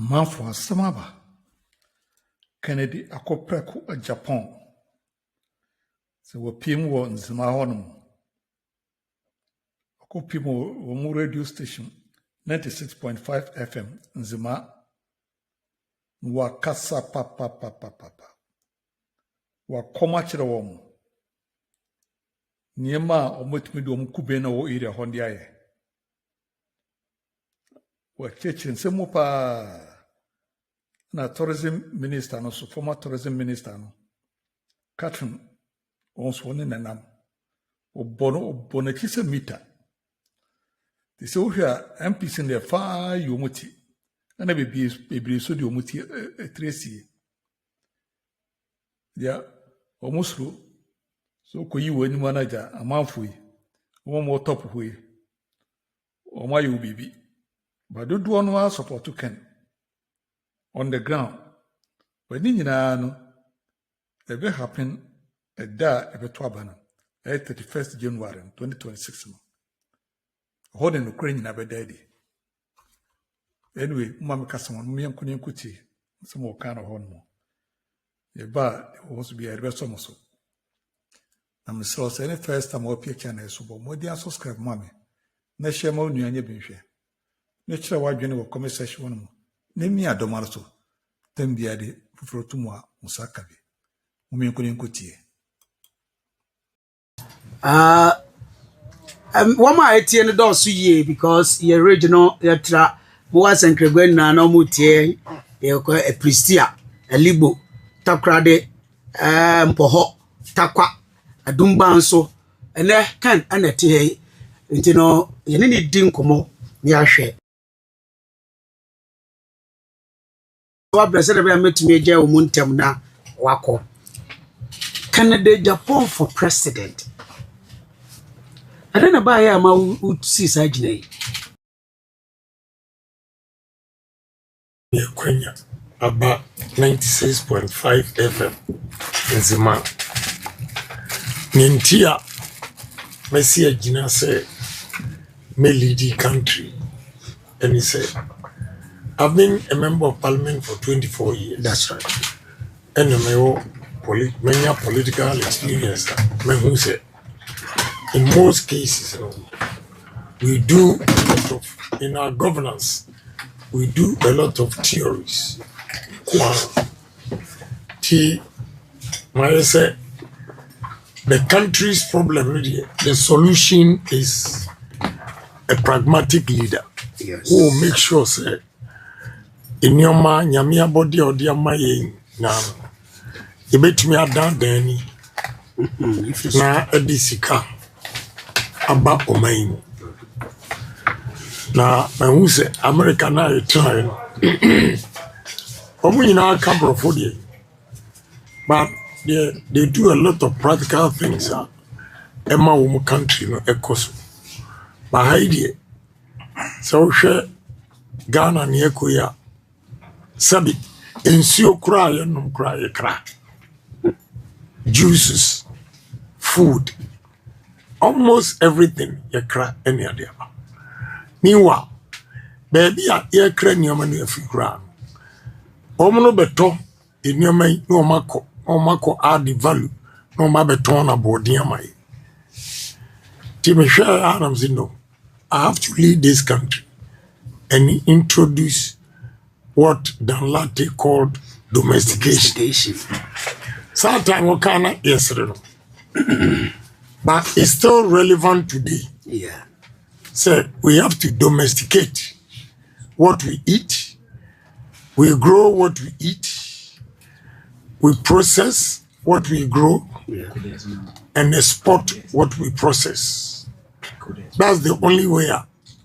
man for Samaba. Kennedy Agyapong. So we PM in Zimahonum. Akopimo radio station 96.5 FM in Zima. Wakasa papa. Wakoma chira womu. Niema omotimi do mukubena wo area hondiaye. Wacheche nsemu pa na tourism minister no so former tourism minister no Catherine onswone nanam obono kise meter. They say ohia MPs in the far yomuti. Ana bebi so di omuti tresi. Dia omusro so koyi wani manager amanfo yi. Omo top ho yi. Omo ayo bibi. But do one support to Ken on the ground. When you know, it will happen a day every 31st January 2026. Holding Ukraine never daddy. Anyway, Mamma Cassaman, me and Kunin Kuti, some more kind of horn more. The bar was to be a rest almost. I'm so any first time I'll pick an so more than subscribe, Mammy. Next year, more new and you've been Nature wide general conversation one more. Name me a domarso. Tembiade, Frutumwa, Musakabi. Muminkuti. One my tea the door ye because the original letra was and Creguen no mutie, a pristia, a libo, takrade, poho, takwa, a dumbanso, and there can and a tea, and you know, you need dinkomo, near share. What blessed I met me, Joe Muntamna, Wako. Kennedy Agyapong for president. I don't know about him, I would see Sajney. Kenya, about 96.5 FM in Zima. Nintia, Messia Gina said, may lead the country. And he said, I've been a member of parliament for 24 years. That's right. And many political experience. Who said, in most cases, we do a lot of, in our governance, we do a lot of theories. The country's problem, the solution is a pragmatic leader. Yes. Who will make sure, say, in your man, Yamia body or dear my now, you bet me a down Danny. Now, a disika about Omain. Now, who say America now return? Only now come for you. But they do a lot of practical things. Emma woman country, no echoes. But Heidi, so she Ghana near Koya. Sabi, ensure cry and no cry. Juices, food, almost everything you cry any other. Meanwhile, baby, you cry near money if you cry. Omono beto in your may no mako add the value, no ma beton aboard near my. Timothy Adams, you know, I have to lead this country and introduce what Dan Latte called domestication. Sometimes we can't answer it, but it's still relevant today. Yeah. So we have to domesticate what we eat. We grow what we eat. We process what we grow, and export what we process. That's the only way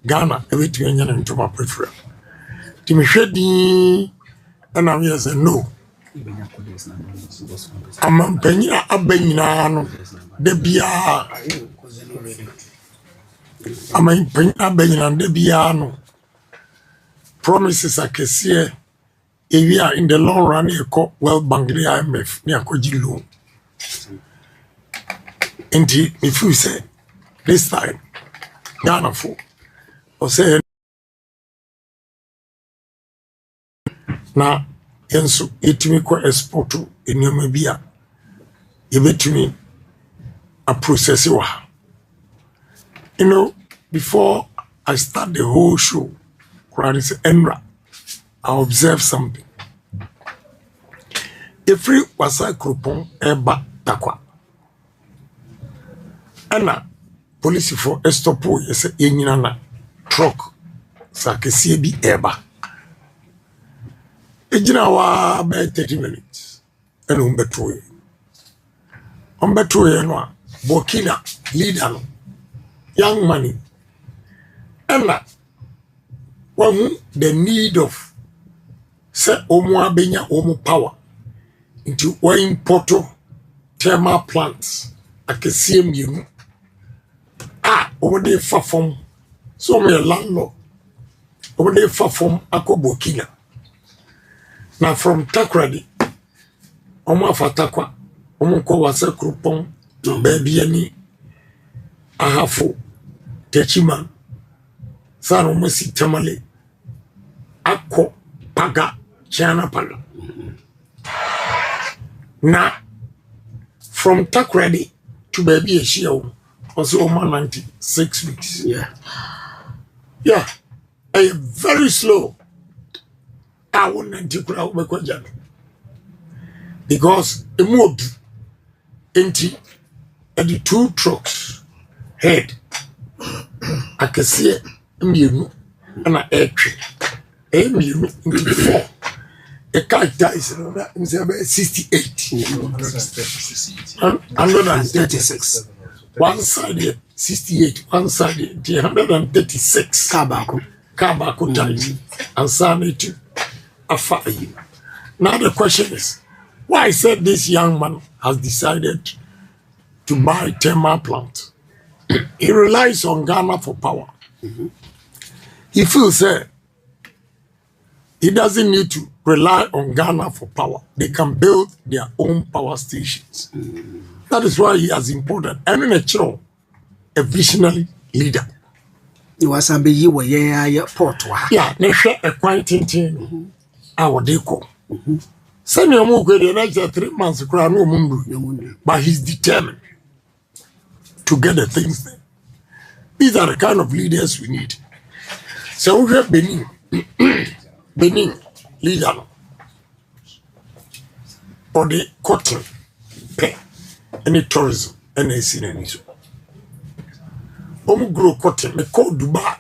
Ghana everything into my preference. Timishedi and I'm here say no. I'm penya abenyina de bia. I'm penya abenyina de bia no. Promises akese area in the long run e call well bank the IMF ni akoji loan. And if you say this time Ghana for or say na yenso etimi ko export enema bia yebetimi a process wa. You know, before I start the whole show, Enra, I observe something. Every wasa krupon eba takwa. Ana police for estopo yese yenyina na truck sa kese bi eba. Ejina wa be 30 minutes. Eno umbetoye. Umbetoye no Burkina leader no young money. Ana the need of say omo abenya omo power into oil porto thermal plants akese mienu omo dey fa from so me landlord omo dey fa from Burkina. Now from Takrady omo afatakwa omo ko wasa krupon baby ani ahafo techima sano masi tamale akko paga chana pala. Na from Takrady to baby Eshio also over 96 weeks. Yeah, very slow. I won't anti-crowd because a mood empty and the 2 trucks head I can see you and I air tree. You into the 4. A car dies in 68. 136. One side 68, one side 136. Kabako died. And Sani too. Now the question is, why I said this young man has decided to buy thermal plant. He relies on Ghana for power. He feels he doesn't need to rely on Ghana for power. They can build their own power stations. That is why he has imported a visionary leader. You was a be port. Yeah, they share a quiet thing. Our deco. Send your move the next 3 months, but he's determined to get the things there. These are the kind of leaders we need. So we have Benin leader or the cotton, any tourism, any scene. Grow cotton, they call Dubai.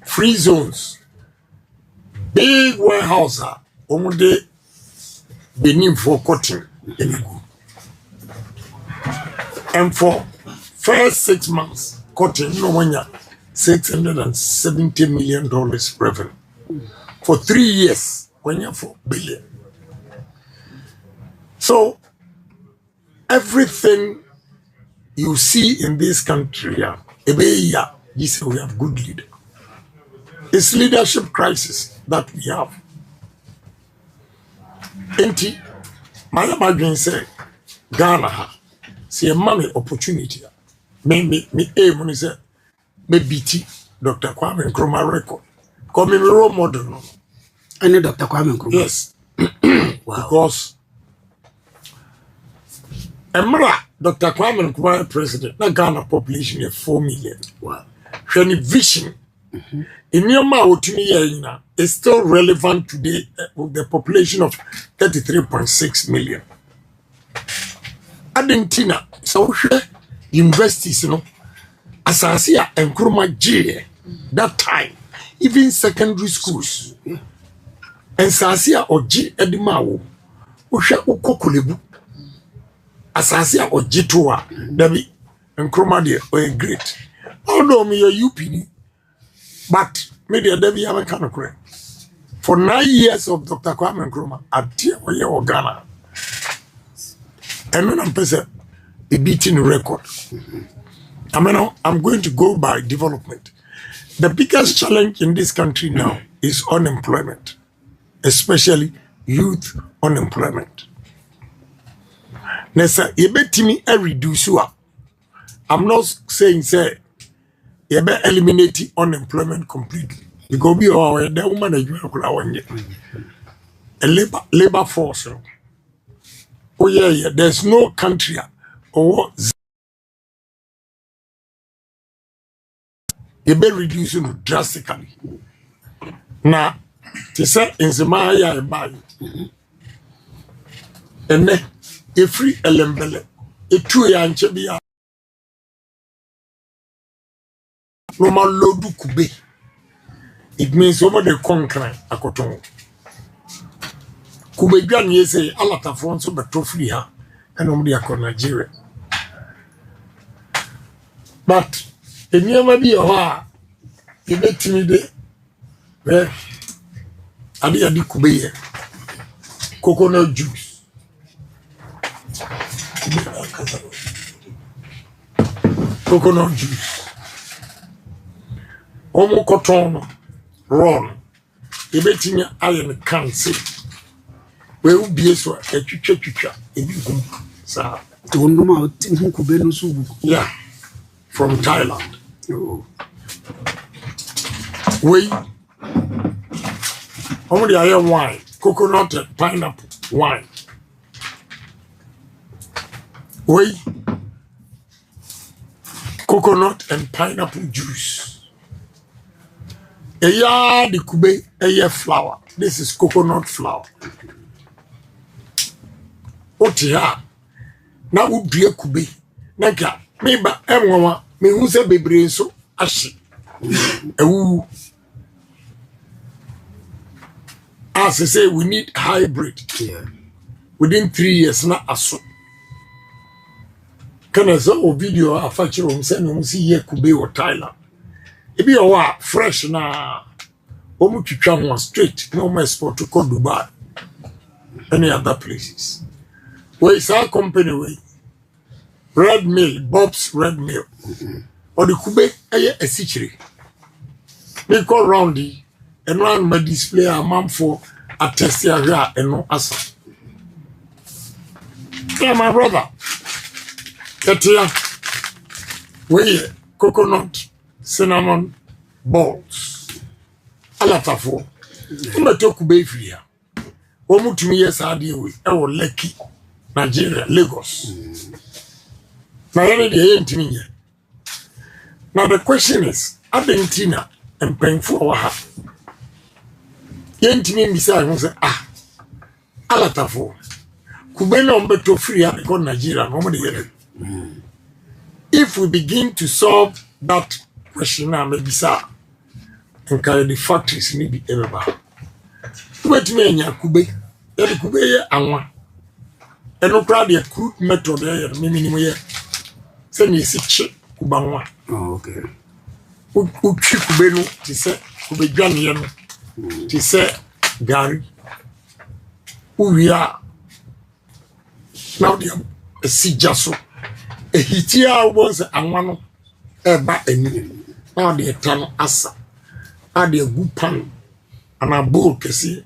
Free zones. Big warehouse de Benin for cotton. And for first 6 months, cotton no one $670 million revenue. For 3 years, when you're $4 billion. So everything you see in this country, you say we have good leader. It's leadership crisis that we have. Enti, my imagine say Ghana see a money opportunity. Me aim on say me BT Dr. Kwame Nkrumah record. Call me role model. Any Dr. Kwame Nkrumah. Yes. Wow. Because Emra Dr. Kwame Nkrumah president, na Ghana population is 4 million. Wow. Any vision. In Myanmar, is still relevant today with the population of 33.6 million. Argentina, so universities, Asasia and Nkrumah J, that time, even secondary schools, and Sasia or G Edimao, Usha Ukokulebu, Asasia or Jitua, Dabi, and Nkrumah were great. Although me a UPD, but maybe a Debbie American correct. For 9 years of Dr. Kwame Nkrumah at Tia Ghana. And when I'm present, a beating record. I'm going to go by development. The biggest challenge in this country now is unemployment, especially youth unemployment. Nessa, yebetimi reduce. I'm not saying say yebe eliminate unemployment completely. Because be all the woman that you a labor force. Oh yeah, there's no country or you be reducing drastically. Now, to say in Zemaya buy, and then a free elembele, a true yanchebia, no man lodu kube. It means over the conquering a cotton. Kube Jan ye say alata fonso but free her and only a Nigeria. But it never be a war. You bet me de well Adi Kube coconut juice. Coconut juice. Omo cotton run. You bet me iron can say. We will be so a chucha. Sir. Yeah. From Thailand. Oh. We only I have wine, coconut and pineapple wine. We coconut and pineapple juice. A yard the kube a year flour. This is coconut flour. What ya? Now would be a kube. Naka, maybe everyone may who say baby so ashy. As I say, we need hybrid. Yeah. Within 3 years, not as so. Can I saw a video of Afeku saying, see here could be or Thailand. It be a while fresh now. Almost to come straight, no more sport to call Dubai. Any other places. Where is our company way? Red Mill, Bob's Red Mill. Or the Kube a city. They call roundy and round my display a man for a test area and no answer. Yeah, my brother. Get here. We coconut, cinnamon balls. Alatafo. I'm a talk Kube free. Omu to me, yes, I deal with. I will Lekki, Nigeria, Lagos. Now, now the question is, Argentina and painful our half. Yentimi beside who say, Alatafo. Kubena umbeto free because Nigeria, nobody yet. If we begin to solve that question now, maybe sir, and carry the factories maybe everybody. Wait me nya Kube. Yet Kube ye anwa. And no crowd a crude method there, minimum ye. Send me sit Kubanwa. Oh, okay. Uchi Kubenu, to say Kubejan, to say Gary. Who we are now, a sea jasso. A hitia was a one eba and now the eternal asa. Now the good pan and a bull can see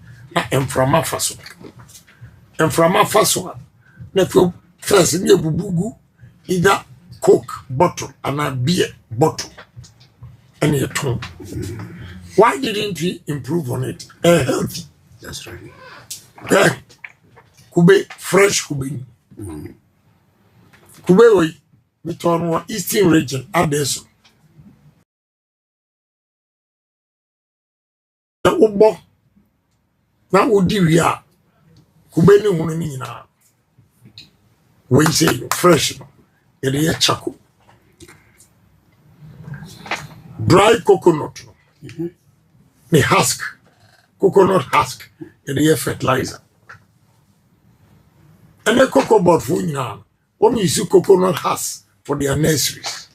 and from a faso. And from a faso, never first near Bubugu, either Coke bottle and a beer bottle and a tone. Why didn't we improve on it? Healthy. That's right. Kube, fresh Kube. Kube, we turn one eastern region, Adesso. The Ubo now would do ya. Kube no money now. We say fresh. Yet charcoal. Dry coconut. The husk. Coconut husk. Yet fertilizer. And the cocoa bud for now. When you use coconut husk for their nurseries.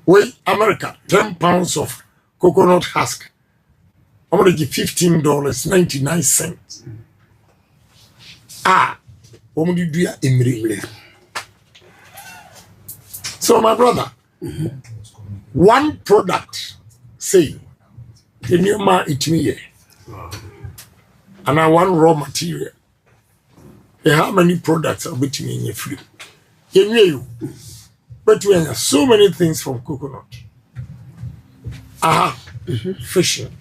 Well, America, 10 pounds of coconut husk. I'm going to give $15.99. What do you do in Rimley? So, my brother, one product, say, the new man it me, and I want raw material. How many products are between in your free? You but we have so many things from coconut. fishing.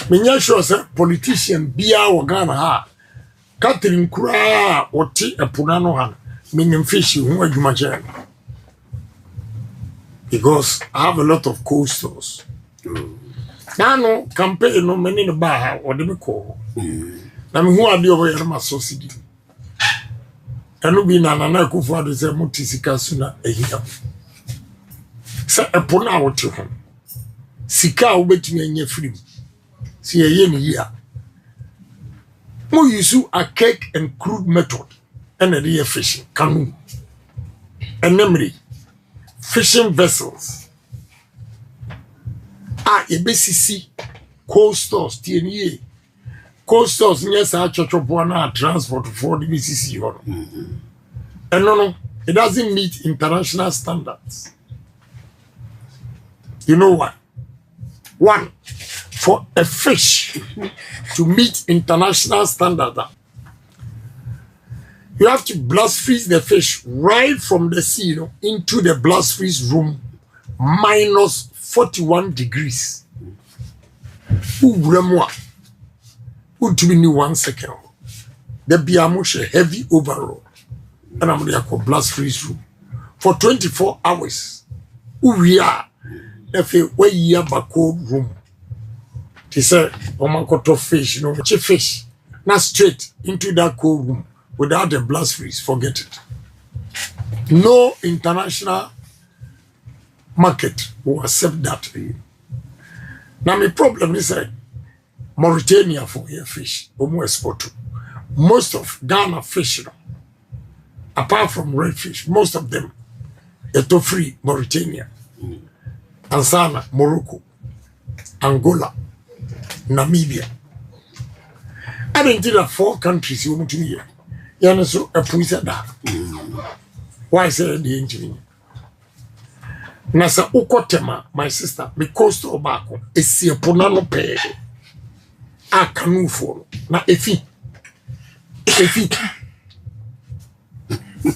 Menya sure say politician bia wo Ghana ha Catherine kura oti epuna no ha menyem fishing ho adwuma che because I have a lot of coasters. Now no campaign no many no ba ha ode me ko na me hu ade obo yere ma subsidy enu bi na na kufu ade say mutisika suna ehia se epuna wote ho sika obetumi anya free si ye ni ya mo use a cake and crude method and the fishing canoe and memory fishing vessels ebcc coasters tnie coasters yes a chochopo na transport for the BCC and no it doesn't meet international standards. You know what? One, for a fish to meet international standard, you have to blast freeze the fish right from the sea, into the blast freeze room, minus 41 degrees. Who to be 1 second? The biamush heavy overall, and I'm going to blast freeze room for 24 hours. We are. If you way here back cold room, they say, "Omakoto fish, fish, not straight into that cold room without the blast freeze. Forget it. No international market will accept that." Now, my problem is that Mauritania for your fish, export. Most of Ghana fish, apart from red fish, most of them are free Mauritania. Tanzania, Morocco, Angola, Namibia. I didn't think that 4 countries you want to hear. You know, so a police that. Why say the engineer? Nasa Ukotema, my sister, because to Obako, is a ponano pay. A canoe for na efi.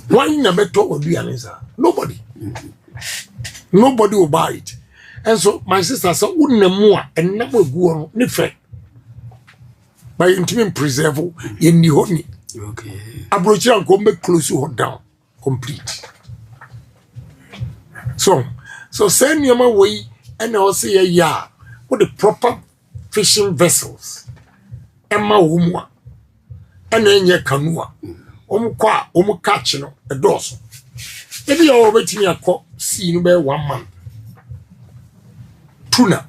Why never talk with the answer? Nobody will buy it. And so my sister said, "Unemua and never go on nife." By intimate preserve in the honey. Okay. Abrocha and come close to her down. Complete. So send your way and I'll say with the proper fishing vessels. Emma Umwa and then your canoe. Catch a dorsal. If you are waiting a cop, see you by 1 month. Tuna.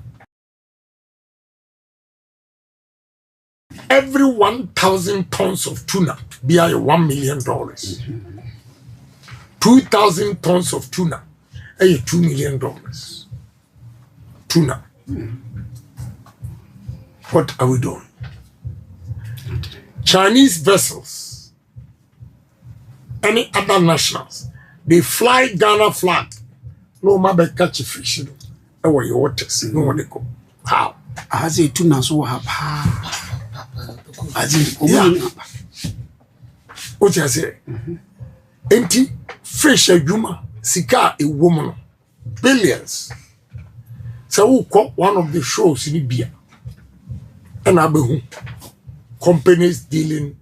Every 1,000 tons of tuna be $1 million. 2,000 tons of tuna $2 million. Tuna. What are we doing? Chinese vessels, any other nationals, they fly Ghana flag. No matter catch a fish. No your waters. No one they go. How? As a tuna so have as what you say? Empty fish a juma, sika a woman, billions. So who caught one of the shows in Libya? And Abehu companies dealing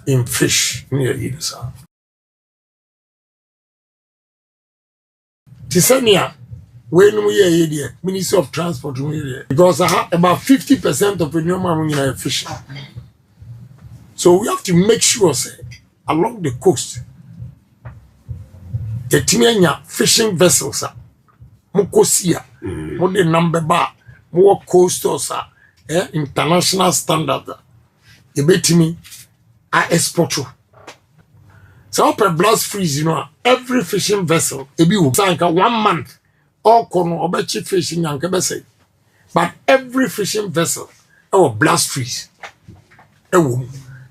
in fish near Idasa. Tisania, when we are here, Minister of Transport, because I have about 50% of the new money in fishing. So we have to make sure, say, along the coast, the Timianya fishing vessels are Mukosia, what the number bar, more coasters are international standard. The betimi I export. So per blast freeze, every fishing vessel, it be 1 month. All corner or fishing and cabese. But every fishing vessel, our blast freeze. And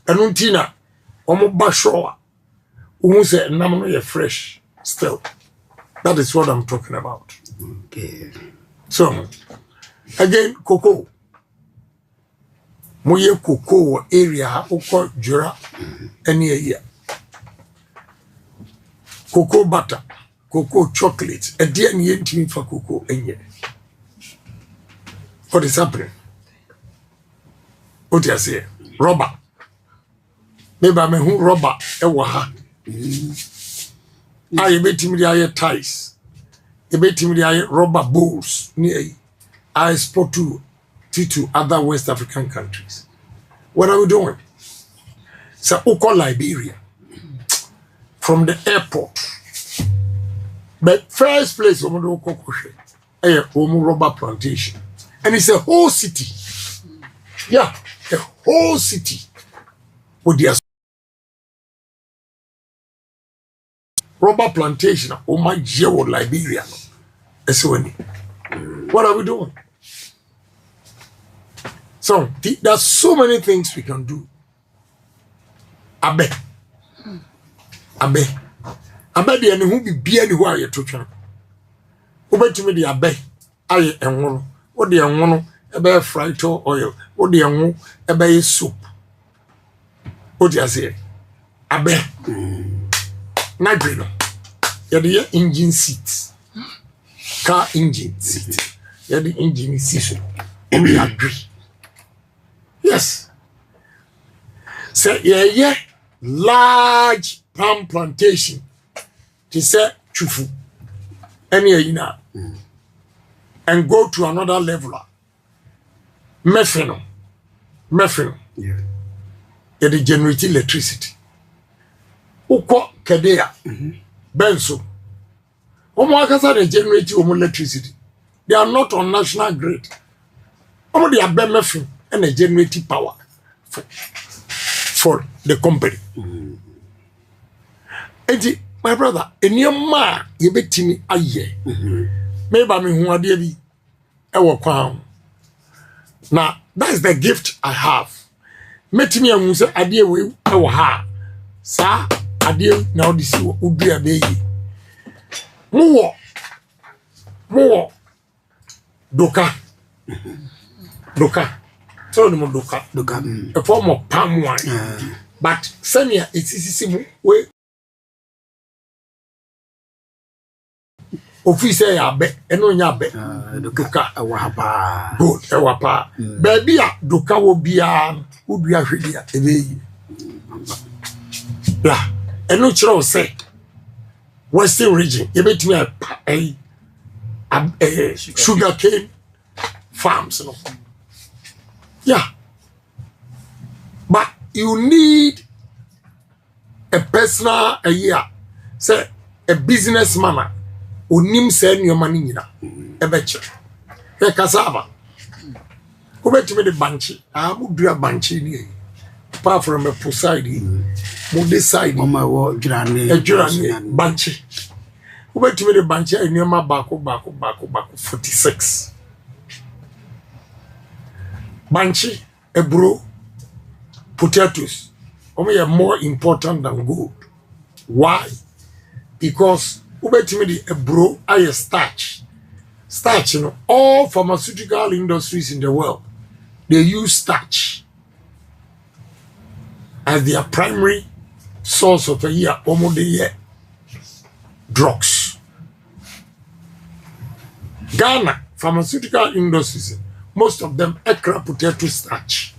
untina, omo bashoa, say namano fresh still. That is what I'm talking about. Okay. So, again, cocoa. Moye cocoa area, oko jura, any year. Cocoa butter. cocoa chocolate, a dear yen for cocoa, and what is happening? What do you say? Rubber. Maybe I'm a rubber, a waha. I bet him the ties. I bet him the rubber bowls near I export to other West African countries. What are we doing? So, Oko Liberia, from the airport. But first place, we do a rubber plantation. And it's a whole city. Yeah, a whole city with their rubber plantation. Oh my geo Liberia. What are we doing? So there's so many things we can do. Abe the any who be any who are you to Ube to me the abe aye and one. What the one ebe fried oil. What the one ebe soup. What do you say? Abe. Nagino. You're the engine seats. Car engine seat. You're the engine seat. We agree. Yes. Say yeah. Large palm plantation. To say chufu. Any and go to another level. Methano. Yeah. They generate electricity. Uko kedea. Benzo. Omwakasa they generate electricity. They are not on national grid. They are methane and they generate power for the company. And my brother, in your ma, you bet me a year. Maybe I'm who are dear. Now, that's the gift I have. Met me and say, I dear we our ha. Sir, I dear now this would be a baby. More. Doka. Tell them Doka. A form of palm wine. But Sanya, it's easy way. Officer yabe eno nyabe duka ewapa good ewapa baby a duka wo bia udua hwedia ebeyi la eno kire say western region ebetimi sugar cane farms no yeah, but you need a personal say a businessman onim say nyoma ni nyina ebeche e kasaba obetime de banchi amudua banchi ni apart from a side mo decide mama wo dwurane banchi obetime de banchi nyoma bako 46 banchi ebro potatoes are more important than gold. Why? Because ubetimi a bro aye starch, you know, all pharmaceutical industries in the world, they use starch as their primary source of drugs. Ghana pharmaceutical industries, most of them ekra potato starch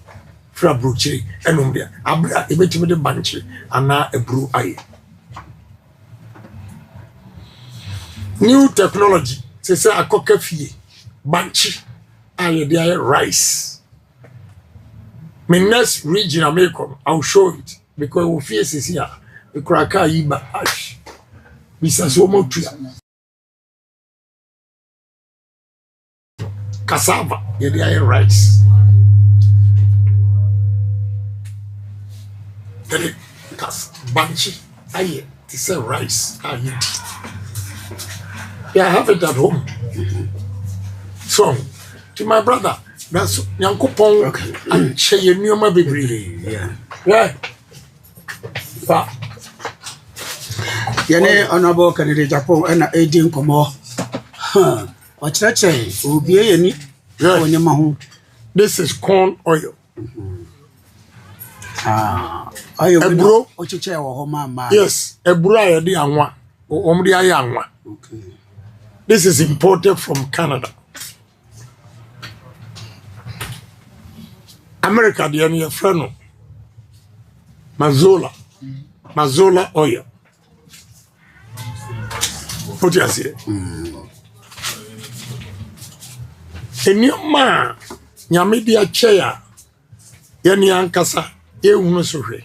fra broche enumbia abra ebetimi de banche ana ebru aye. New technology, say a cockafie, banchi, and the rice. My next region I'll show it because we face is here. The cracka iba ash. Bisa so much. Cassava, the rice. Then banchi, aye, it's a rice, aye. Yeah, I have it at home. So, to my brother, that's Yankopong and Chey Numa Bibri. Yeah. But Yane honorable Kennedy Agyapong and Aiding Como. What's that say? Ubi any? This is corn oil. Oil, bro. What you say, oh, mama? Yes, a bra, the anwa. omri ayanwa. Okay. This is imported from Canada. America, the any freno. Mazola oil. What you say? Enyoma nyame dia chair yani ankasa e hunu so hwe.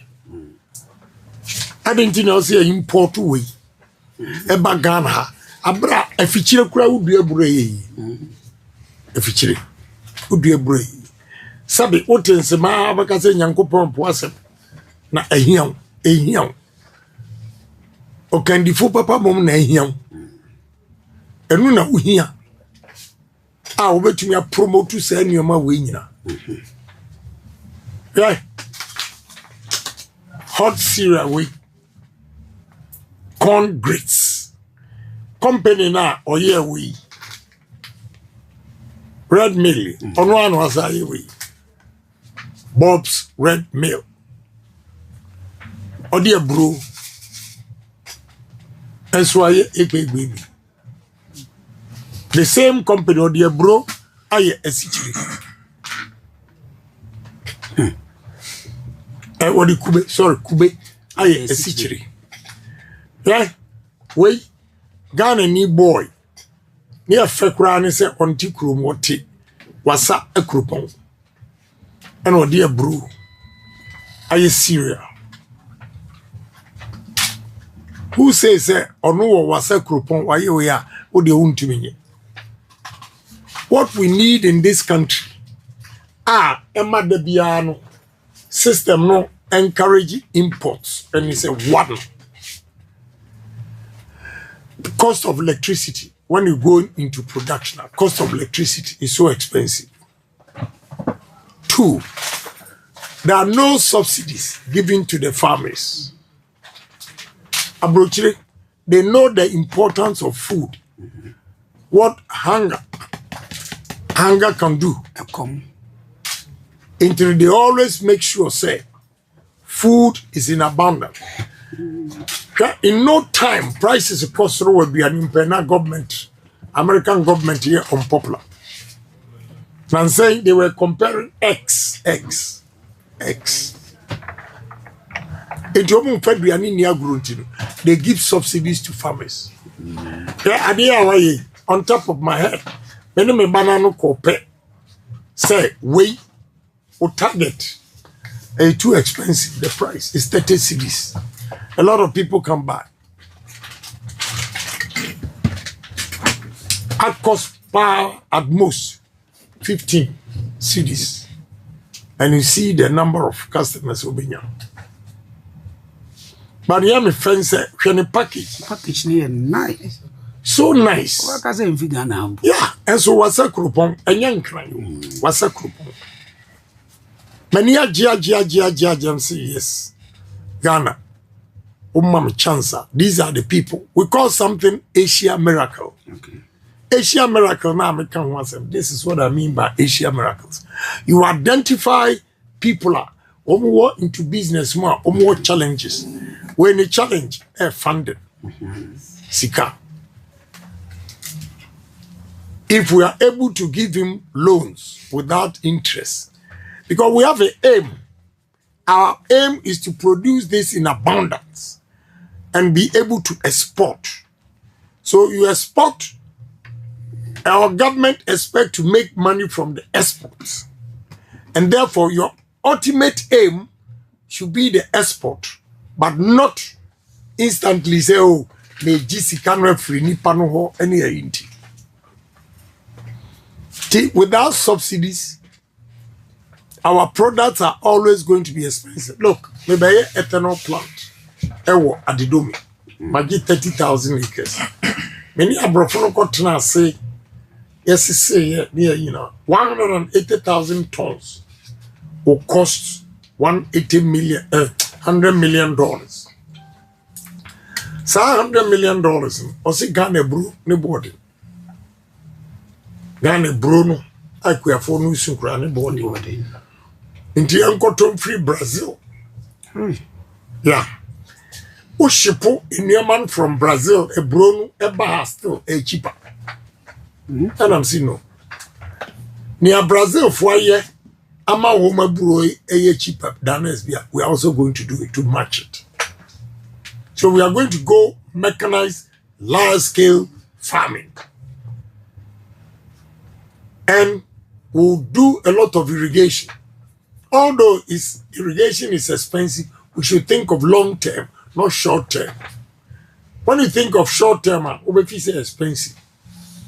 Adenti na o say import we. E ba Ghana ha abra afichire kura wudu eburo yi. Afichire wudu eburo yi. Sabe otense ma abakase nyankopon po asem na ehian o kandifo papa mom na ehian enu na uhia a obetumi a promote sa nneoma we nyina yeah hot cereal we corn grits company na oye we red mill ono anu asaye we Bob's red mill Odia bro Eswaye eke baby. The same company Odia bro aye esichiri. Odi kube aye esichiri. Yeah. We Ghana ni boy. Ni Afeku ani se onti krum wote wasa ekrupon. And Odia bro aye cereal. Who says ono wasa krupon waye we a odi untimi. What we need in this country emma de biano system no encourage imports and it's a one. The cost of electricity when you go into production, cost of electricity is so expensive. 2, there are no subsidies given to the farmers. Abrochire, they know the importance of food. What hunger can do. Until they always make sure, say, food is in abundance. In no time, prices across the will be an imperial government, American government here unpopular. And saying they were comparing X. They give subsidies to farmers. Yeah, on top of my head, many me banana kope say we or target too expensive. The price is 30 cedis. A lot of people can buy. At cost per at most 15 cedis, and you see the number of customers will be now. But yeah, my friend said, "Can a package nice, so nice." Yeah, and so what's a coupon? A young crime. What's a coupon? Many a jia say yes. Ghana, chancer. These are the people we call something Asia miracle. Okay. Asia miracle now I can once. This is what I mean by Asia miracles. You identify people are more into business more challenges. When a challenge funded. Sika. If we are able to give him loans without interest, because we have an aim. Our aim is to produce this in abundance and be able to export. So you export. Our government expects to make money from the exports. And therefore, your ultimate aim should be the export, but not instantly say, oh, may GC can referee ni pano any inti. Without subsidies, our products are always going to be expensive. Look, maybe ethanol plant, ewo adidomi, magi 30,000 acres. Many abrofono kotna say, yes, say near 180,000 tons will cost $100 million. So $100 million, also Ghana bro, ne body. Ghana Bruno, I queer for no sucrane body. Into Uncle free Brazil. Yeah. Ushipo in from Brazil, a brown, a bar still a cheaper. And I'm saying no. Near Brazil for a year, ama woman brew a year cheaper than SBA. We are also going to do it to match it. So we are going to go mechanize large scale farming. And we'll do a lot of irrigation. Although irrigation is expensive, we should think of long term, not short term. When you think of short term, it's expensive.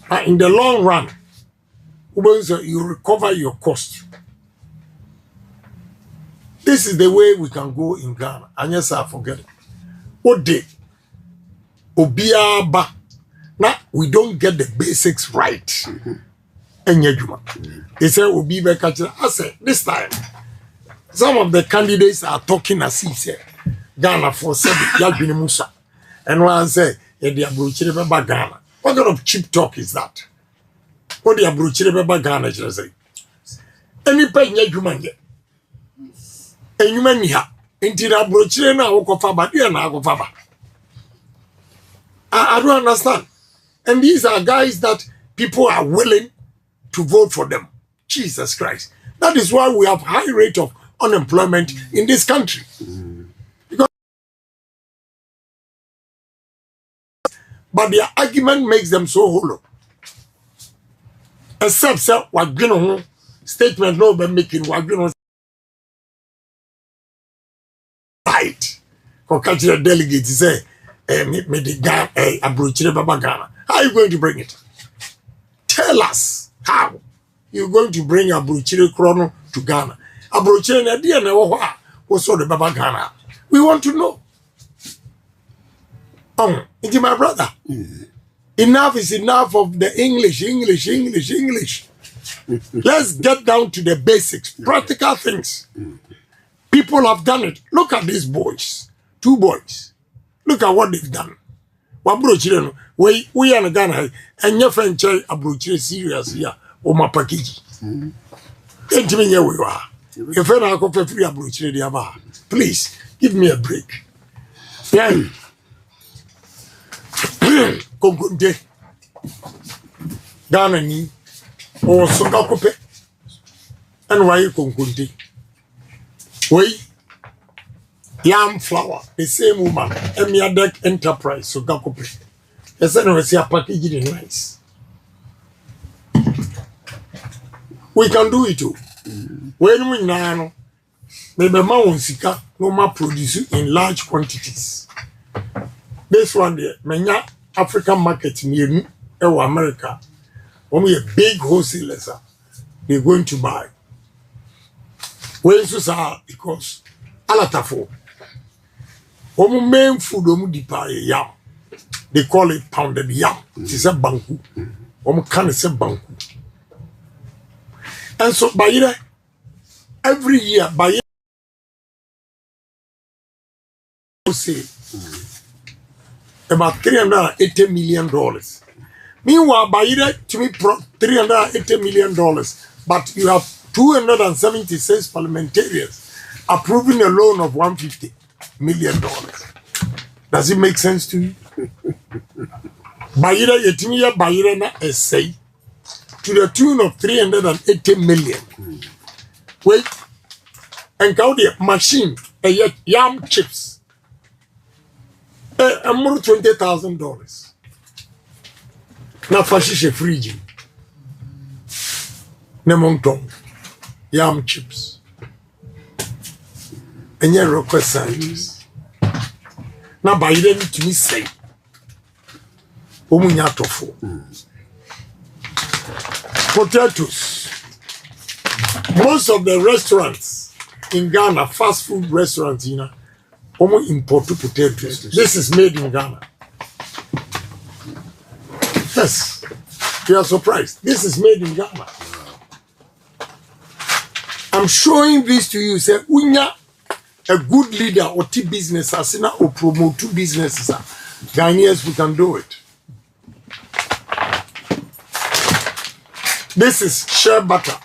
But in the long run, you recover your cost. This is the way we can go in Ghana. And yes, I forget it. What day? Obiaba. Now, we don't get the basics right. They say Obiaba catcher. I say this time, some of the candidates are talking as if say Ghana for 7 Yagbini Musa. And one say, Ghana. What kind of cheap talk is that? What the Abruchire Ghana is say? Any pay Yaguman yet. And you may have into the Abruchire now, Okofaba, dear Nagofaba. I don't understand. And these are guys that people are willing to vote for them. Jesus Christ. That is why we have high rate of unemployment in this country. Because, but their argument makes them so hollow. Except, sir, what statement no be making what right. For cultural delegates say, me the Ghana, Abruchire Baba Ghana. How are you going to bring it? Tell us how you're going to bring Abruchire Chrono to Ghana. Abruchire na dia na wo so the Baba Ghana. We want to know. It's my brother. Enough is enough of the English. Let's get down to the basics, practical things. People have done it. Look at these boys. 2 boys. Look at what they've done. We are in Ghana, and your friend Chay Abruchire serious here, or my package. Ain't me here we are. If I go for free Abruchire, please give me a break. Then, Konkunde, Ghana ni, or Sogakope, and why Konkunde? Wait. Yam flour, the same woman, Emiadek Enterprise, so Gakope. The same way, see a package in rice. We can do it too. When we now, maybe Mount Sika, no more produce in large quantities. This one there, many African market near America, only a big wholesalers, they're going to buy. Where is are because Alatafo. Main food yam. They call it pounded yam. It is a banku. Can say banku. And so by every year by say about $380 million. Meanwhile, by to me $380 million, but you have 276 parliamentarians approving a loan of $150 million. Does it make sense to you? Bayira yetimiya bayira na essay to the tune of 380 million. Wait, and count the machine a yam chips. More $20,000. Na fashishe friji. Nemontong yam chips. And your request scientists. Now by then to me say tofu. Potatoes. Most of the restaurants in Ghana, fast food restaurants, import potatoes. This is made in Ghana. Yes. You are surprised. This is made in Ghana. I'm showing this to you. Say, a good leader or business asina or promote 2 businesses. Ghanaians, we can do it. This is shea butter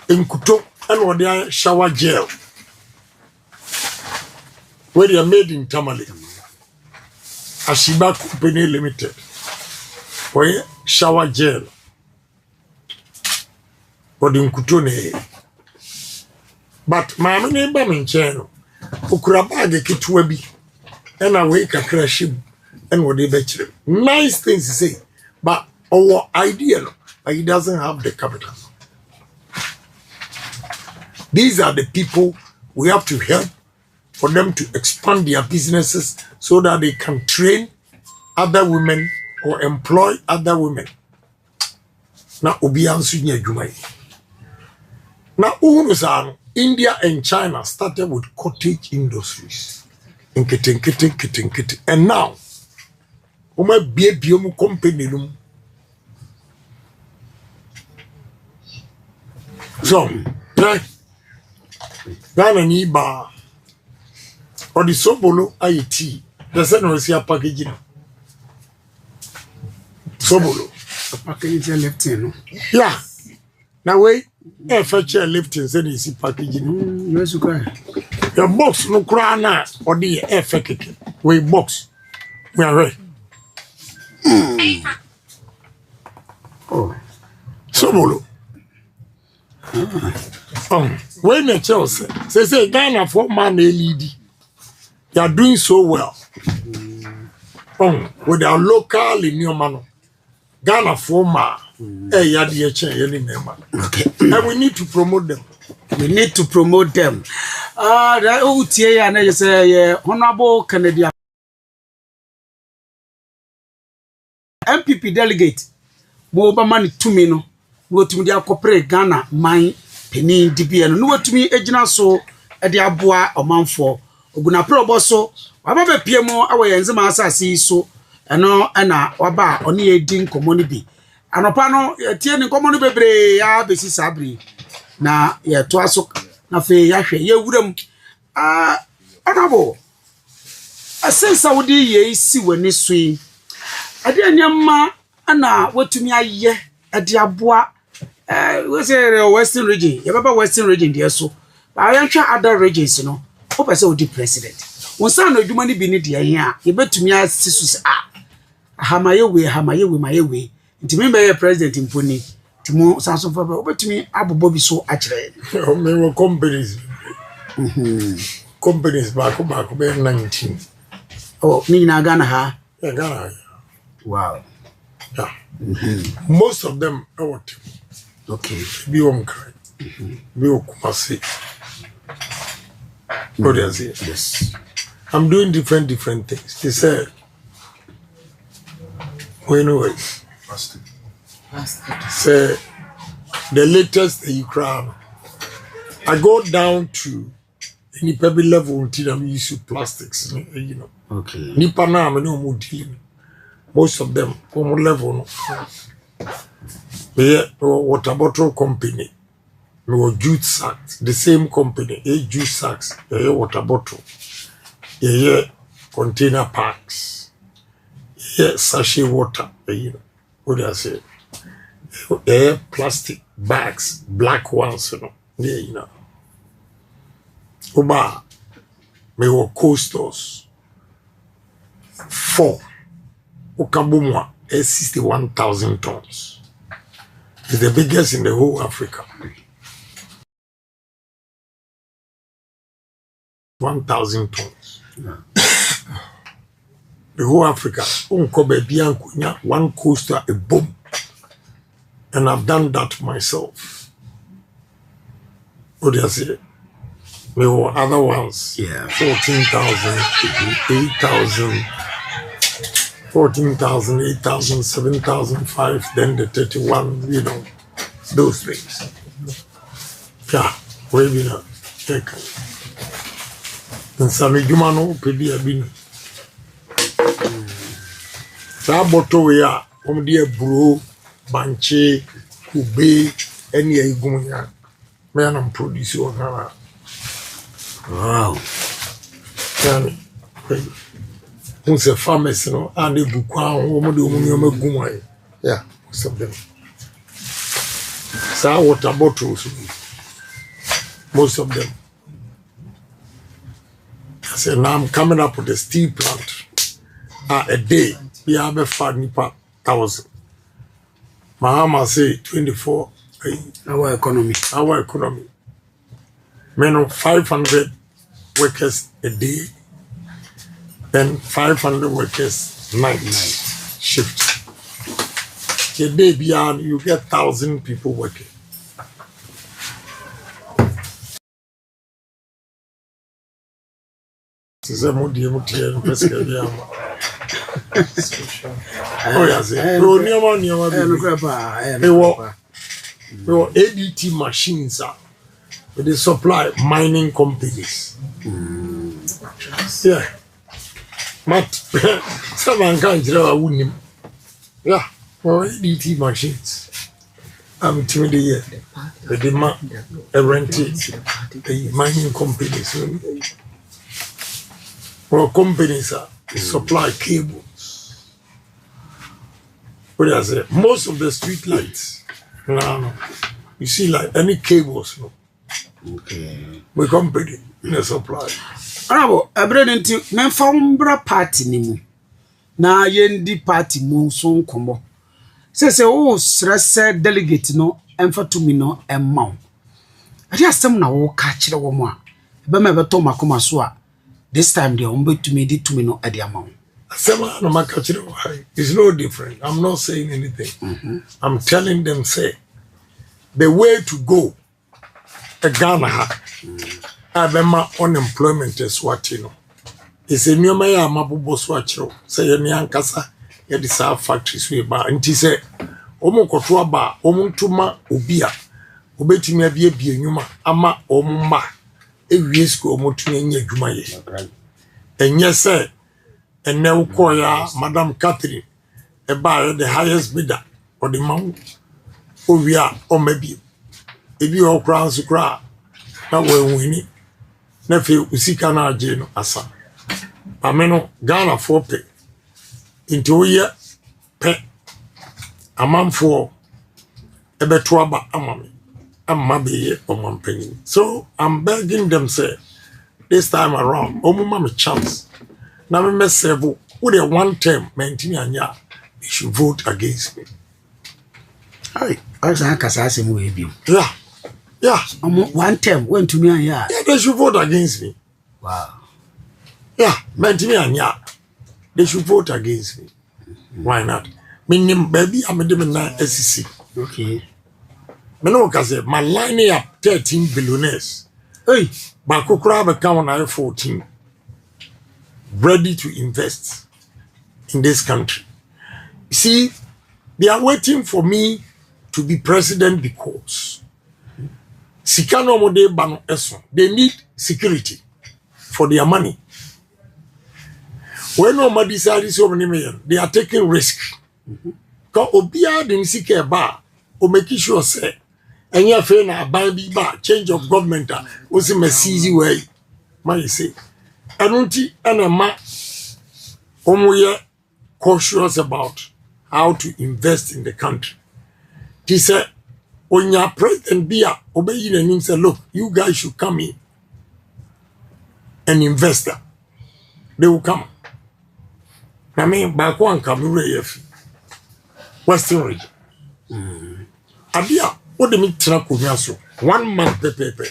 in Kuto and what they are shower gel. Where they are made in Tamale. Ashiba Company Limited. Oye shower gel. Odi nkutone. But mama ne ba me nche no. Okura bag ketewa bi. And I wake a crash him and what they bet. Nice things to say. But our idea, but he doesn't have the capital. These are the people we have to help for them to expand their businesses so that they can train other women or employ other women. Now, now, India and China started with cottage industries. And now, company. So, Ghana ni ba or the sobolo IT. The same was here packaging. Sobolo. Packaging lifting. Yeah. Now wait, fetch lifting then you see packaging. Yes, okay. The box no crana or the Afeku. We box. We are ready. Oh. Sobolo. When the Chelsea say Ghana for man LED, they are doing so well. With our local in your man, Ghana for ma, and we need to promote them. We need to promote them. That OTA and I say Honorable Kennedy MPP delegate, Boba money to me no, go to the corporate Ghana mine. Penny DBN no to me ejina so e de aboa omanfo oguna pro boso waba be pie mo awe yenze ma asase so eno na waba oni edi nkomo ni bi anopa no tie ni nkomo ni bebre ya besi sabri na ye to aso na fe ya hwe ye wuram anabo asensa wodi ye isi wani so yi ade anyama ana watumi aye e de aboa we say Western region, you remember Western region there so. But I am sure other regions, you know. Hope I say the president. When son of money be need here, you bet to me as sisus hamaye my way. To me by president in Pony, to more sounds of over to me, Abu Bobby so actually. Oh, companies. Companies back 19. Oh, me na Ghana ha. Yeah, Ghana. Wow. Yeah. Most of them are what. Okay. Be on cry. Be on yes. I'm doing different things. He said, anyway, say the latest the Ukraine. I go down to any pebble level until I'm used to plastics, you know. Okay. Nipa na me no mo dealing. Most of them come level no. Yeah, water bottle company. No jute sacks, the same company. Jute sacks, water bottle. Container packs. Sachet water. You know what I say? Plastic bags, black ones. You know. Yeah, you know. Oba, me wo coasters. 4. Okabumwa, 61,000 tons. It's the biggest in the whole Africa. 1,000 tons. Yeah. The whole Africa. One coaster, a boom. And I've done that myself. What do you say? There were other ones. Yeah. 14,000, 8,000. 14,000, 8,000, 7,005, then the 31, you know, those things. Yeah, where we know. And some Jumano, Pedia Bin. Saboto, we are, dear Bro, Banche, Kube, any Gunya. Man, I'm producer. Wow. Who's a farmers, you know, and the Bukwan, yeah, most of them. So, water bottles, most of them. I said, now I'm coming up with a steel plant. a day we have a far nipa 1,000. Mahama say 24 Our economy. Men 500 workers a day, then 500 workers night shift. A day beyond you get 1,000 people working. Oh yes, we were ADT machines with the supply mining companies. Yeah, but someone can't tell a yeah, well, ADT machines. I'm telling you, the demand rented the mining companies. Well, companies supply cables. What do I say? Most of the street lights, you see, like any cables, Okay. we company in the supply. Bravo, a brilliant Menfambra party nimu. Na yendi party mu so nkomo. Se o stress delegate no emfa to me no emma. Ade asem na wo ka kire wo mu a. Be me beto makoma so a. This time they to me did to me no at the amount. It's no different. I'm not saying anything. I'm telling them, say, the way to go, a Ghana, Abema unemployment is what you know. It's a new maya mabubo swatcho, say, Yankasa, Yadisa factories we bar, and he said, Omo Kotua bar, Omutuma, Ubia, Ubetimia Bia Numa, Ama Omuma. Every school motunya jumaye. And yes, sir, and now call Madam Catherine, a bar the highest bidder or the mount. Oh, we are, or maybe if you all crowns to cry, that way winning. Nephew, Usikana Jane Asa. Ameno Ghana for pay. Into a year, pay a month for a betuaba amami. So I'm begging them, say, this time around, mama chance. Now me say, with a one term, maintain ya, they should vote against me. Hey, I say Kasasi mu ebi. Yeah. One term went to me and Yeah, they should vote against me. Wow. Yeah, maintain ya, they should vote against me. Why not? Meaning, baby, I'm a demon SEC. Okay. My line up 13 billionaires. Hey, Bakukra become now 14. Ready to invest in this country. You see, they are waiting for me to be president because Sikano Mode Bano Eson. They need security for their money. When nobody decides so many million, they are taking risk. Because Obia didn't seek a bar or make sure say. And your friend a baby change of government was in a easy way. My say, I don't see any man cautious about how to invest in the country. He said, when your president be obeying and him say, look, you guys should come in and invest. They will come. I mean, back one come Western region. Abia. What the mean so 1 month paper.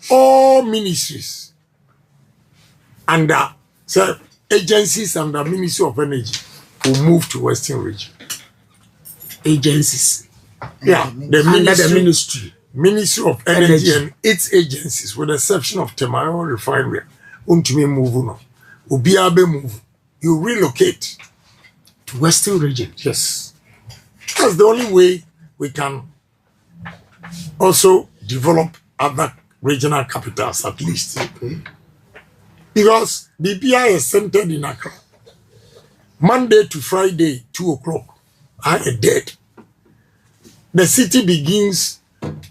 All ministries and agencies and the Ministry of Energy will move to Western region. Agencies. Yeah, the Ministry of Energy and its agencies, with the exception of Temayo Refinery, move. Ubiabe move. You relocate to Western region. Yes. That's the only way we can also develop other regional capitals at least. Okay. Because BPI is centered in Accra. Monday to Friday, 2 o'clock, I am dead. The city begins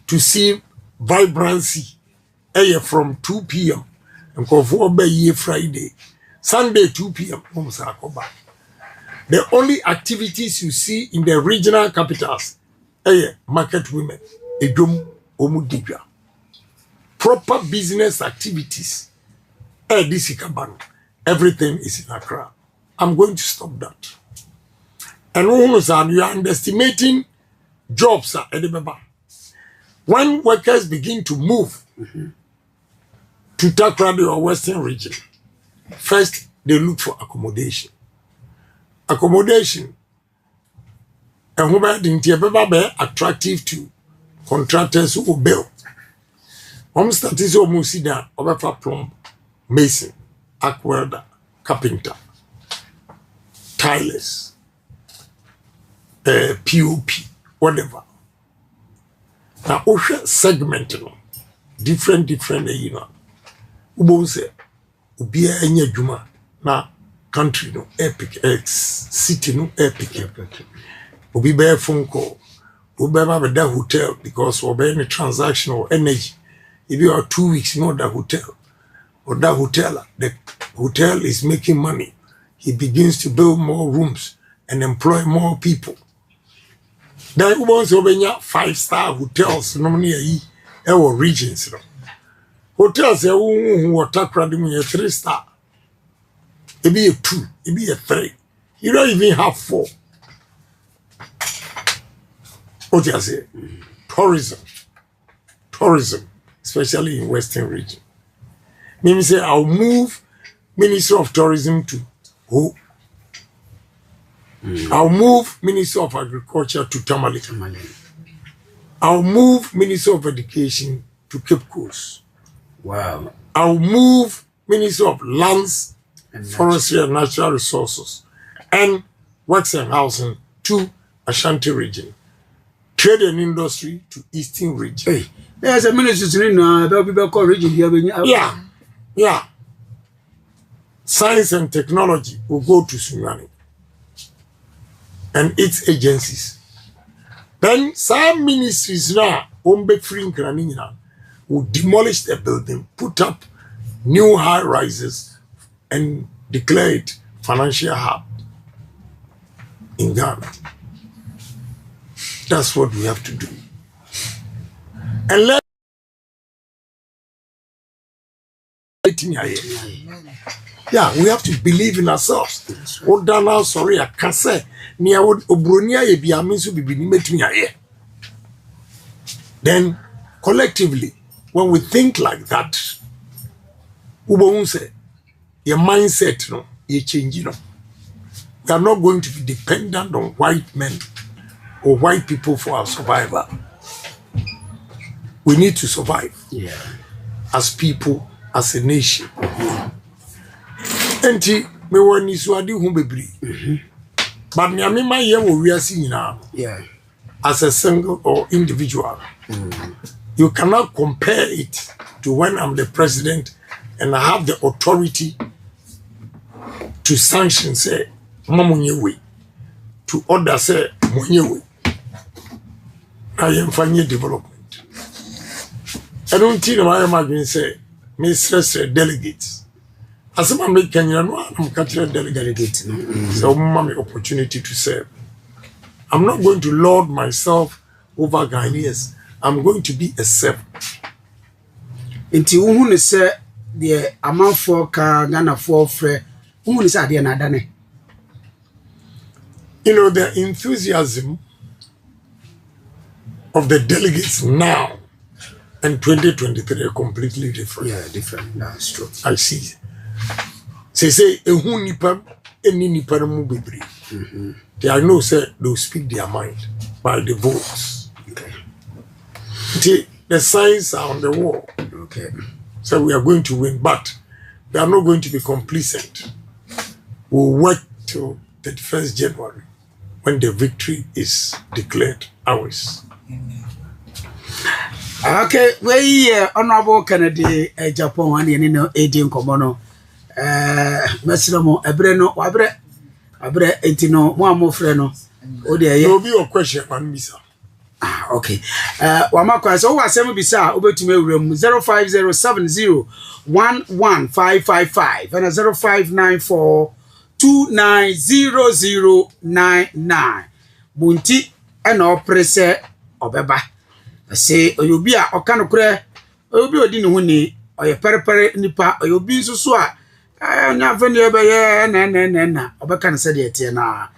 to see vibrancy from 2 p.m. and Friday. Sunday, 2 p.m. The only activities you see in the regional capitals market women. Proper business activities. Everything is in Accra. I'm going to stop that. And you are underestimating jobs at Edinburgh. When workers begin to move to Takrady or Western region, first they look for accommodation. Accommodation, and who be attractive to contractors who will build. Start is almost see that over plumb, mason, aquelder, carpenter, tilers, POP, whatever. Now, ocean segment, different, you know. Ubo say, ubia enye juma na country no epic, city no epic. Ubi be phone call, ubi be that hotel because ubi any transaction or energy. If you are 2 weeks, not that hotel, or that hotel, the hotel is making money. He begins to build more rooms and employ more people. Then you want to open 5-star hotels, normally our regions. Hotels who are Takrady 3-star. It be a 2, it be a 3. You don't even have 4. What do you say? Tourism, especially in Western region. Maybe say I'll move Minister of Tourism to who? I'll move Minister of Agriculture to Tamale. I'll move Minister of Education to Cape Coast. Wow. I'll move Minister of Lands, Forestry and Natural Resources and Works and Housing to Ashanti region. Trade and Industry to Eastern region. Hey, there's a ministry in the region here. Yeah. Science and Technology will go to Sunyani and its agencies. Then some ministries now, will demolish the building, put up new high rises, and declare it financial hub in Ghana. That's what we have to do. And let we have to believe in ourselves. Sorry, I can't say. Then collectively, when we think like that, your mindset, you change. We are not going to be dependent on white men or white people for our survival. We need to survive as people, as a nation. Enti me woni so ade hu bebre. But me amema ye wo wiase nyina. As a single or individual. You cannot compare it to when I'm the president and I have the authority to sanction say mamunye we, to order say munye we. I am finding development. I don't think I am say Mr. Delegates. As I'm making I'm catching delegate. So I'm opportunity to serve. I'm not going to lord myself over Ghanaians. I'm going to be a servant. Inti who say the amount for Ghana for free. Who is at the Nadane? You know, the enthusiasm of the delegates now and 2023 are completely different. Yeah, different. That's true. I see. Say who nipa any nipa mu bebre. They I know say they'll speak their mind by the votes. Okay. The signs are on the wall. Okay. So we are going to win, but we are not going to be complacent. We'll work till 31st January when the victory is declared ours. Okay, we Honorable Kennedy Agyapong and you know 18 Komono. Mesramo ebreno abre entino mo amofre o de ye no be your question man bisa. Okay. Wamakwa so wasem bisa obetumi ewuram 05070115555 and 0594290099 bunti ena oprese obeba say oyobi a okanokure oyobi odi ne huni oye perepere nipa oyobi nsusu a na fa ne be ye na obeka ne se de tie na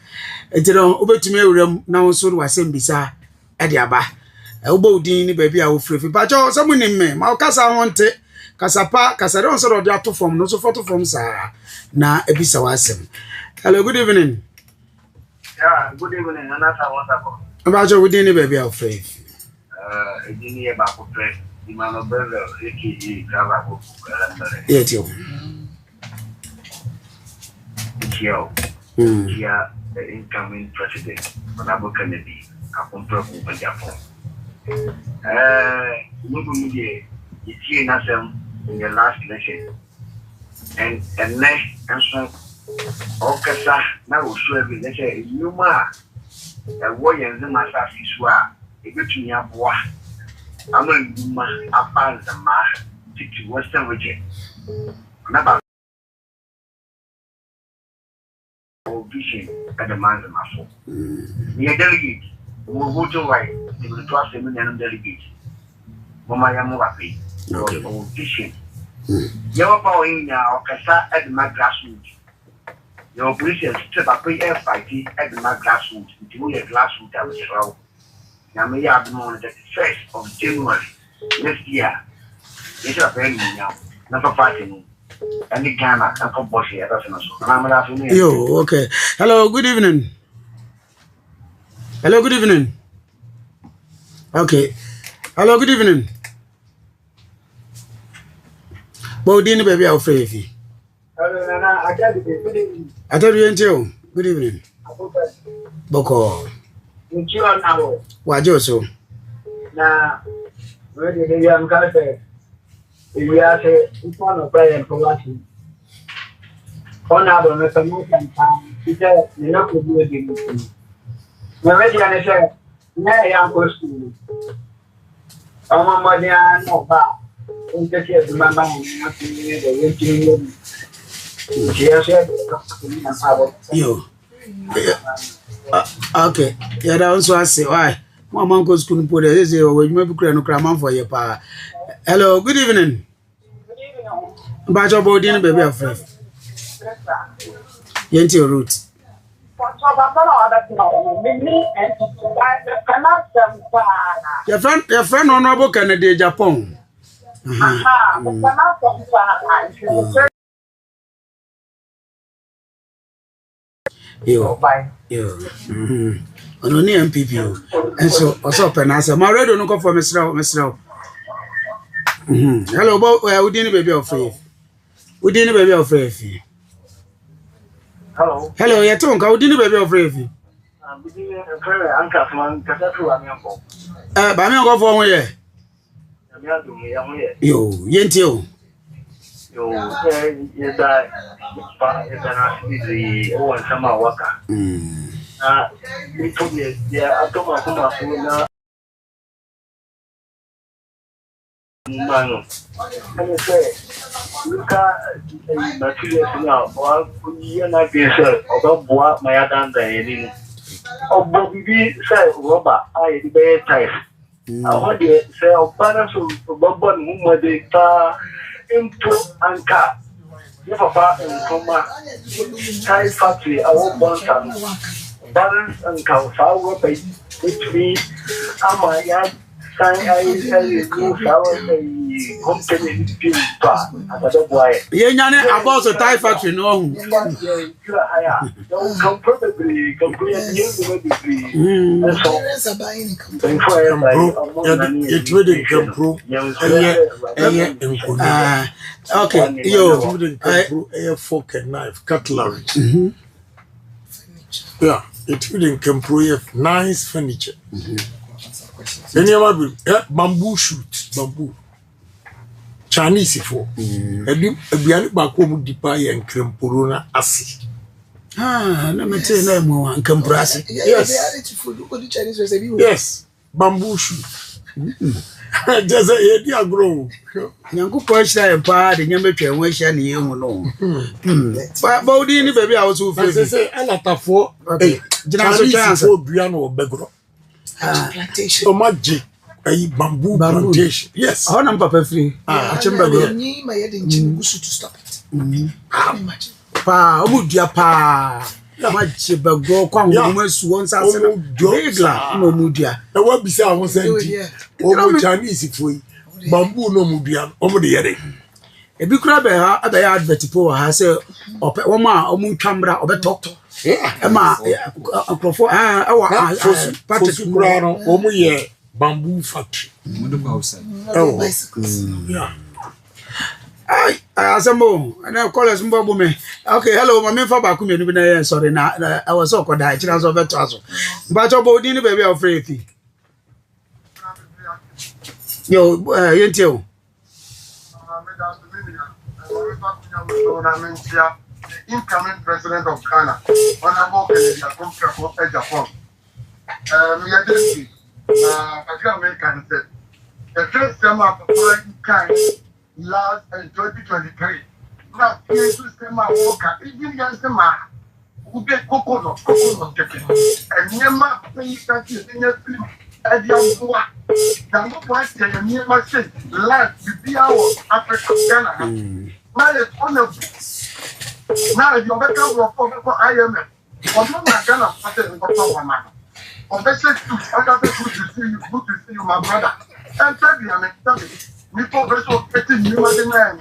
entino obetumi ewuram na wonso no wasem bisa e de aba ubo udin ni baby a wo frefi pa cho so munim me ma kasa honte kasa pa kasa don so do ato form no so photo form sa na ebisa wasem. Hello, good evening. Yeah, good evening. Anata wonderful. About your udin ni baby a wo frefi. Engineer ba ko pre imano brother aka grava ko Yeah, tio. Here the incoming president Honorable Kennedy Agyapong. You see nothing in the last election. And next, and so, Okasa, now show every letter, you ma, a warrior in the master Fiswa, a good to your boy. I'm a woman, a pan, the ma, to Western region. Never vision at the man's muscle. We are delegate, we will go to right, they will trust a million delegate. Mama Yamuapi, or vision. Your power in now, Kasa at my grassroots. Your position step up air fighting at my grassroots, into a grassroots I was wrong. Now, may I have known that the 1st of January next year. It's a very now, number 5. And the Ghana, and for Bosch here, that's enough. Yo, okay. Hello, good evening. Hello, good evening. Okay. Hello, good evening. Bodini baby I'll free if you. Hello, Nana, I got it. Good evening. I tell you until good evening. Boko. In Chile now. Why so? Now, where did you am California? We are one of prayer and promotion. Honorable Mr. Morgan, he said, you're not going to do it. We're ready and I said, yeah, I'm going to school. I'm money and no bar. Don't take care of my mind. Yo. Okay. Yeah, that also I say, why? My mom goes couldn't put it. Say, when you maybe create a cram for your pa. Hello, good evening. Good evening. About your body and baby of friend. Yenti your route. Your friend Honorable Kennedy Agyapong. Yo. Only MPP. And so also penance. My radio no go for Mr. Hello, who didn't baby of faith? Who didn't baby of faith? Hello. Hello, you don't go didn't baby of faith. I'm beginning a prayer and Catherine Afeku. But I'm go for 1 year. Yo, yentio. Yo, you die. It's an summer worker. We told you, yeah, I told my phone. Man, and you say, look at materials now, or you're not being said, or what my other than or Bobby said, Robert, I debate type. I want to say, oh, parents of Bob, whom they tar into and car. Never far in Coma, Thai factory, I won't want some balance and cow, sour pay, which means I'm a young. Yenane about the Thai factory no. Okay, yo, a fork and knife, cutlery. Yeah, it wouldn't improve nice furniture. Bamboo shoot, bamboo. Chinese for. A bian back home dipay and cremporona assi. Let me tell you more and compress. Yes, bamboo shoot. Just a dear grow. Yanko question a part and you make your wish and you know. But Bodini baby, I was so say a lot for a chance for Briano Begro. Plantation. So magic. Bamboo plantation. Yes. How number free? I need my head in Chimusu to stop it. Pa omudua pa mache bago kwa ngoma su won sase regla no omudua na wa bisa ho senti omo Chinese foi bamboo no omudua omo de yere ebi kura be ha abe ya advert po ha se ope wo ma omu twamra obeto ema akrofo Patrick Murano omo ye bamboo factory yeah. Ay, asamo, na call us mbo me. Okay, hello, mama fa ba ku me bi na sorry na I was so koda I chira so beto aso. Ba cho bo di ni baby of free. Yo, yenti o. Incoming president of Ghana, Honorable Kennedy Agyapong. We are just American said the first time of foreign kind last in 2023. Now, here's the same worker, even against the man who get cocoa, and Yama pay that is in your film. And the one, the one say, and Yama say, life will be our Africa, Ghana. Now, it's on the now, you're better for IMF. Or not my Ghana, but it's not man. On the set, good to see you, my brother. And tell me, tell me. We progress of 18 new man.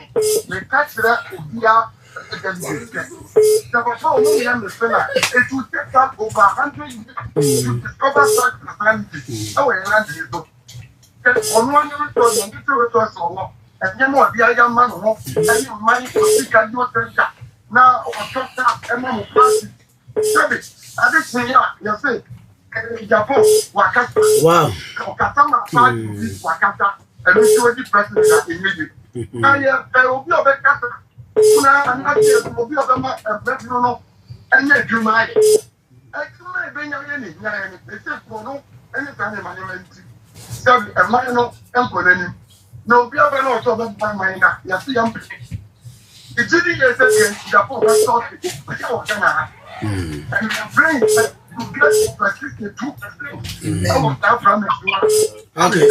We catch that Udia against the before we have the fella. It will take up over 100 years to discover such personality. Oh, and on one return and two returns or and then what the young man who and you money to speak at your center. Now, or talk that a man party. Service. I just say, you say, Japan, Wakata. Wow. Okatama party, Wakata. And we show the president immediately. I will be a better. And I will be a better. No, and yet you might. I can't bring any. They said, no, anytime management. So, a minor and no, be a better of my mind. You see, I'm pretty. It's really a second. Japan has thought it. And I'm praying that you get persistent 2%. I will start from it. Okay.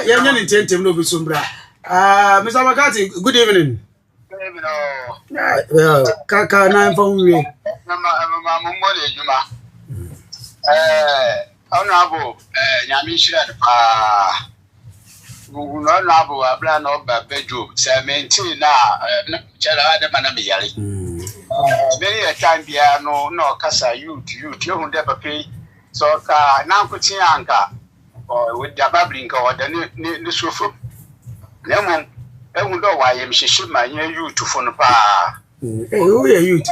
Yan intentive no bisumbra. Mr. Makati, good evening. Good evening. Well, kaka na mfa nwe. Honorable Nyame Shira pa. Honorable Abla no ba bejo. Se maintain na chala de mana me yare. Many a time bia no kasa youth you hu de papi. So ka na nkuti anka with the babbling or the sofa. Lemon, I will know why I'm she my you to phone pa. Who are you?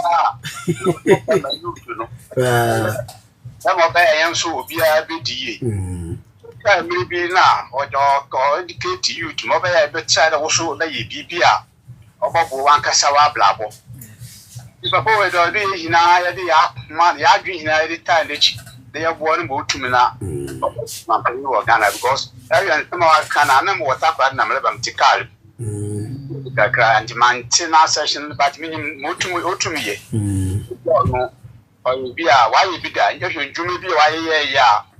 Some of I am so be a BDA. Maybe now or dog indicate you to mobile bedside also lay BPR or one Casawa blabbo. If a boy or be in a man, the arguing every time they are born both to me now. Ghana because everyone can what up number of Tikal. The grand maintenance session, but meaning to me. Or be a why you be there, you can be why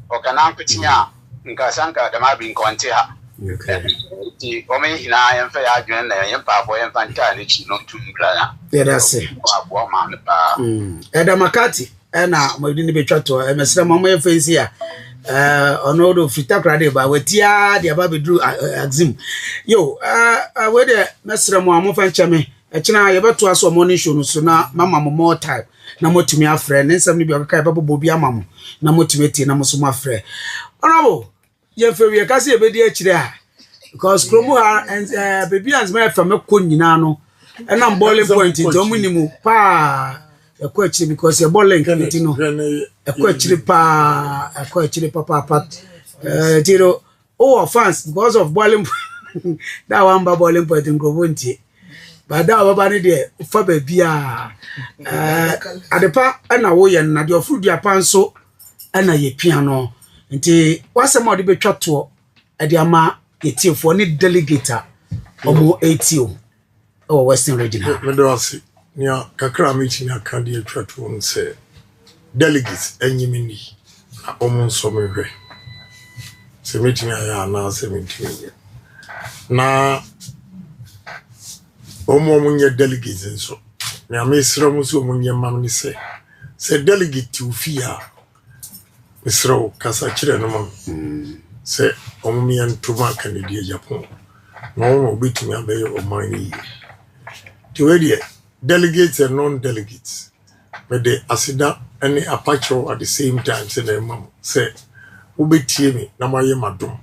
or can Uncle Tia, Nkasanka, the Mabin Contea. The woman in I am fair again, and Papa and Fantasy, not to Glana. Yeah, that's it. Eda Makati, and now my dinner be chat to Mr. Mama face here. On all of Fitakrade, but with Tia, the Ababi drew Axim. Yo, where the Mr. Mohammed Chame, a China, you better to us morning show, so now, Mamma more time. Na mo timi afre ne nsam ni bi okaka babo bobi amamo na mo timeti na mo so mo afre honorable ye fewe ka se ebedi akire a because kromo ha baby ans me fa me ko nyina no e na bowling point to mo nimu pa e ko akire because e bowling kiti no e ko akire pa e ko akire papa tiro oh fans because of bowling that one bowling point in kromo ntie but that baba ne de fa ba bia adepa na wo ye na de ofru dua panso na ye piano nti wasem ode betwa to e de ama yetiefo ne delegator omo 80 o Western Region me do ase nya kakra mechi na kan de atwa to on say delegates enyimini na omo nso mehwe se mechi na ya na 70 na Omo munye delegates nso. Na mesra mo so munye mam ni se delegate ufia mesra kasa kire no mo. Se omo mi antuma Kennedy Agyapong. No obetumi abaye oman yi. Ti we de delegates and non-delegates. But the asida any apacho at the same time say na mam say ubetie me na maye madom.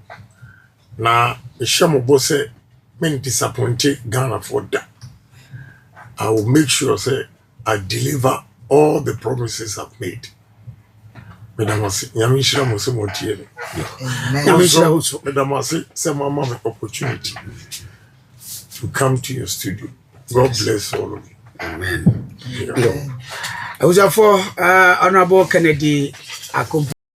Na ehwemo say men disappoint Ghana for that. I will make sure say I deliver all the promises I've made. Madam say nyamishira mo se motie me. Nyamishira also madam say mama me opportunity to come to your studio. God bless all of you. Amen. I was for Honorable Kennedy Agyapong.